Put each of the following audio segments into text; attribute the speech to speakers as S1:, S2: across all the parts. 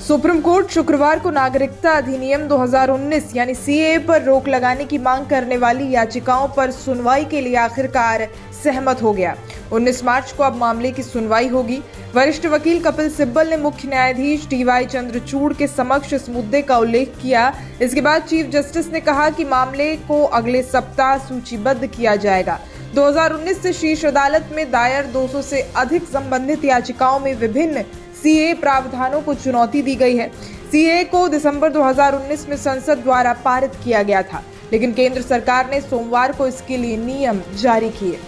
S1: Supreme court शुक्रवार को नागरिकता अधिनियम 2019 यानी सीएए पर रोक लगाने की मांग करने वाली याचिकाओं पर सुनवाई के लिए आखिरकार सहमत हो गया। 19 मार्च को अब मामले की सुनवाई होगी। वरिष्ठ वकील कपिल सिब्बल ने मुख्य न्यायाधीश डी.वाई. चंद्रचूड़ के समक्ष इस मुद्दे का उल्लेख किया। इसके बाद चीफ जस्टिस ने कहा कि मामले को अगले सप्ताह सूचीबद्ध किया जाएगा। 2019 से शीर्ष अदालत में दायर 200 से अधिक संबंधित याचिकाओं में विभिन्न सीएए प्रावधानों को चुनौती दी गई है। सीएए को दिसंबर 2019 में संसद द्वारा पारित किया गया था, लेकिन केंद्र सरकार ने सोमवार को इसके लिए नियम जारी किए।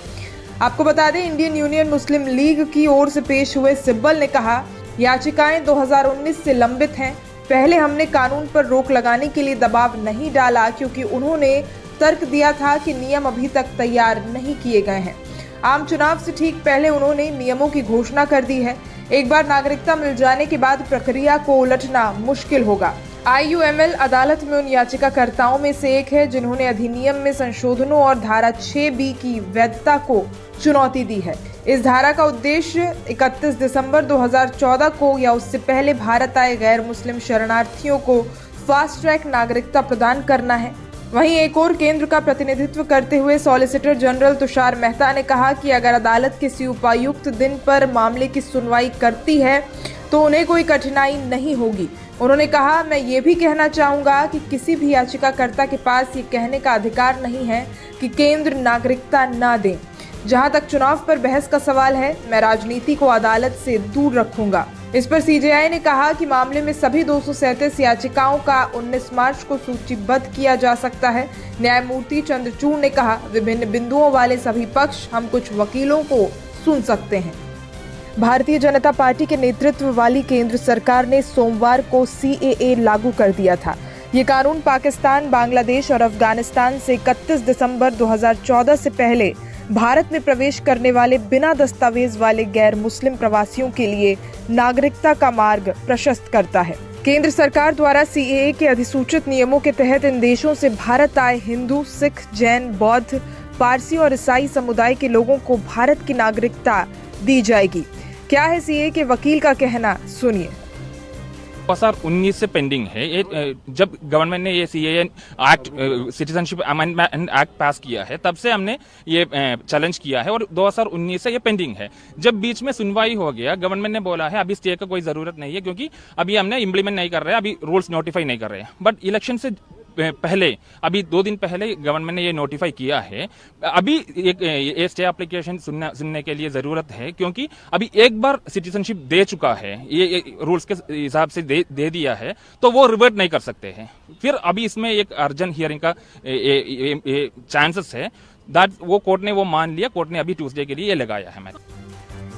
S1: आपको बता दें, इंडियन यूनियन मुस्लिम लीग की ओर से पेश हुए सिब्बल ने कहा, याचिकाएं 2019 से लंबित हैं। पहले हमने कानून पर रोक लगाने के लिए दबाव नहीं डाला क्योंकि उन्होंने तर्क दिया था कि नियम अभी तक तैयार नहीं किए गए हैं। आम चुनाव से ठीक पहले उन्होंने नियमों की घोषणा कर दी है। एक बार नागरिकता मिल जाने के बाद प्रक्रिया को उलटना मुश्किल होगा। IUML अदालत में उन याचिकाकर्ताओं में से एक है जिन्होंने अधिनियम में संशोधनों और धारा 6B की वैधता को चुनौती दी है। इस धारा का उद्देश्य 31 दिसंबर 2014 को या उससे पहले भारत आए गैर मुस्लिम शरणार्थियों को फास्ट ट्रैक नागरिकता प्रदान करना है। वहीं एक और केंद्र का प्रतिनिधित्व करते हुए सॉलिसिटर जनरल तुषार मेहता ने कहा कि अगर अदालत किसी उपायुक्त दिन पर मामले की सुनवाई करती है तो उन्हें कोई कठिनाई नहीं होगी। उन्होंने कहा, मैं ये भी कहना चाहूंगा कि किसी भी याचिकाकर्ता के पास ये कहने का अधिकार नहीं है कि केंद्र नागरिकता ना दे। जहां तक चुनाव पर बहस का सवाल है, मैं राजनीति को अदालत से दूर रखूंगा। इस पर CJI ने कहा कि मामले में सभी 237 याचिकाओं का 19 मार्च को सूचीबद्ध किया जा सकता है। न्यायमूर्ति चंद्रचूड़ ने कहा, विभिन्न बिंदुओं वाले सभी पक्ष हम कुछ वकीलों को सुन सकते हैं। भारतीय जनता पार्टी के नेतृत्व वाली केंद्र सरकार ने सोमवार को CAA लागू कर दिया था। ये कानून पाकिस्तान, बांग्लादेश और अफगानिस्तान से 31 दिसंबर 2014 से पहले भारत में प्रवेश करने वाले बिना दस्तावेज वाले गैर मुस्लिम प्रवासियों के लिए नागरिकता का मार्ग प्रशस्त करता है। केंद्र सरकार द्वारा CAA के अधिसूचित नियमों के तहत इन देशों से भारत आए हिंदू, सिख, जैन, बौद्ध, पारसी और ईसाई समुदाय के लोगों को भारत की नागरिकता दी जाएगी। क्या है CAA के वकील का कहना, सुनिए।
S2: 2019 से पेंडिंग है। जब गवर्नमेंट ने ये CAA act, citizenship amendment act पास किया है, तब से हमने ये चैलेंज किया है और 2019 से ये पेंडिंग है। जब बीच में सुनवाई हो गया, गवर्नमेंट ने बोला है अभी स्टे का कोई जरूरत नहीं है क्योंकि अभी हमने इम्प्लीमेंट नहीं कर रहे हैं, अभी रूल्स नोटिफाई नहीं कर रहे हैं। बट इलेक्शन से पहले, अभी 2 दिन पहले गवर्नमेंट ने ये नोटिफाई किया है। अभी एक स्टे एप्लीकेशन सुनने के लिए जरूरत है क्योंकि अभी एक बार सिटीजनशिप दे चुका है, ये रूल्स के हिसाब से दे दिया है, तो वो रिवर्ट नहीं कर सकते हैं। फिर अभी इसमें एक अर्जेंट हियरिंग का चांसेस है। दैट वो कोर्ट ने वो मान लिया। कोर्ट ने अभी ट्यूसडे के लिए ये लगाया है।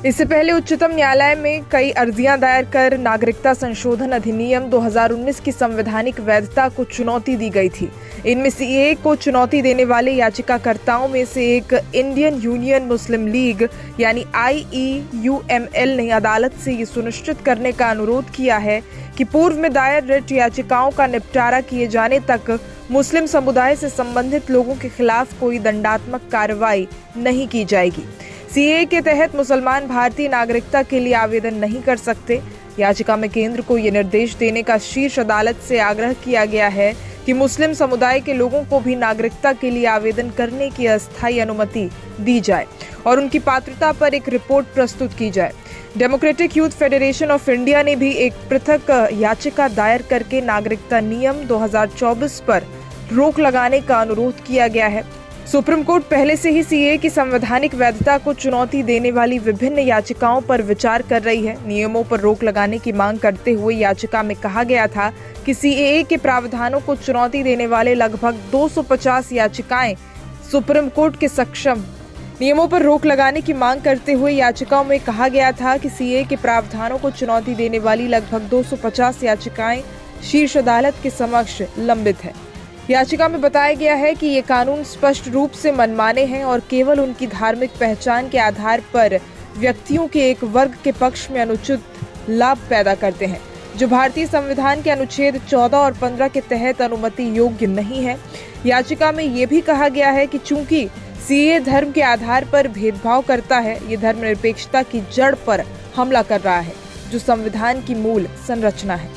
S1: इससे पहले उच्चतम न्यायालय में कई अर्जियां दायर कर नागरिकता संशोधन अधिनियम 2019 की संवैधानिक वैधता को चुनौती दी गई थी। इनमें CAA को चुनौती देने वाले याचिकाकर्ताओं में से एक इंडियन यूनियन मुस्लिम लीग यानी IEUML ने अदालत से ये सुनिश्चित करने का अनुरोध किया है कि पूर्व में दायर रिट याचिकाओं का निपटारा किए जाने तक मुस्लिम समुदाय से संबंधित लोगों के खिलाफ कोई दंडात्मक कार्रवाई नहीं की जाएगी। CAA के तहत मुसलमान भारतीय नागरिकता के लिए आवेदन नहीं कर सकते। याचिका में केंद्र को ये निर्देश देने का शीर्ष अदालत से आग्रह किया गया है कि मुस्लिम समुदाय के लोगों को भी नागरिकता के लिए आवेदन करने की अस्थायी अनुमति दी जाए और उनकी पात्रता पर एक रिपोर्ट प्रस्तुत की जाए। Democratic youth federation of India ने भी एक पृथक याचिका दायर करके नागरिकता नियम 2024 पर रोक लगाने का अनुरोध किया गया है। सुप्रीम कोर्ट पहले से ही CAA की संवैधानिक वैधता को चुनौती देने वाली विभिन्न याचिकाओं पर विचार कर रही है। नियमों पर रोक लगाने की मांग करते हुए याचिका में कहा गया था कि CAA के प्रावधानों को चुनौती देने वाले लगभग 250 याचिकाएं सुप्रीम कोर्ट के सक्षम। नियमों पर रोक लगाने की मांग करते हुए याचिकाओं में कहा गया था कि CAA के प्रावधानों को चुनौती देने वाली लगभग 250 याचिकाएं शीर्ष अदालत के समक्ष लंबित है। याचिका में बताया गया है कि ये कानून स्पष्ट रूप से मनमाने हैं और केवल उनकी धार्मिक पहचान के आधार पर व्यक्तियों के एक वर्ग के पक्ष में अनुचित लाभ पैदा करते हैं, जो भारतीय संविधान के अनुच्छेद 14 और 15 के तहत अनुमति योग्य नहीं है। याचिका में ये भी कहा गया है कि चूंकि CAA धर्म के आधार पर भेदभाव करता है, ये धर्मनिरपेक्षता की जड़ पर हमला कर रहा है, जो संविधान की मूल संरचना है।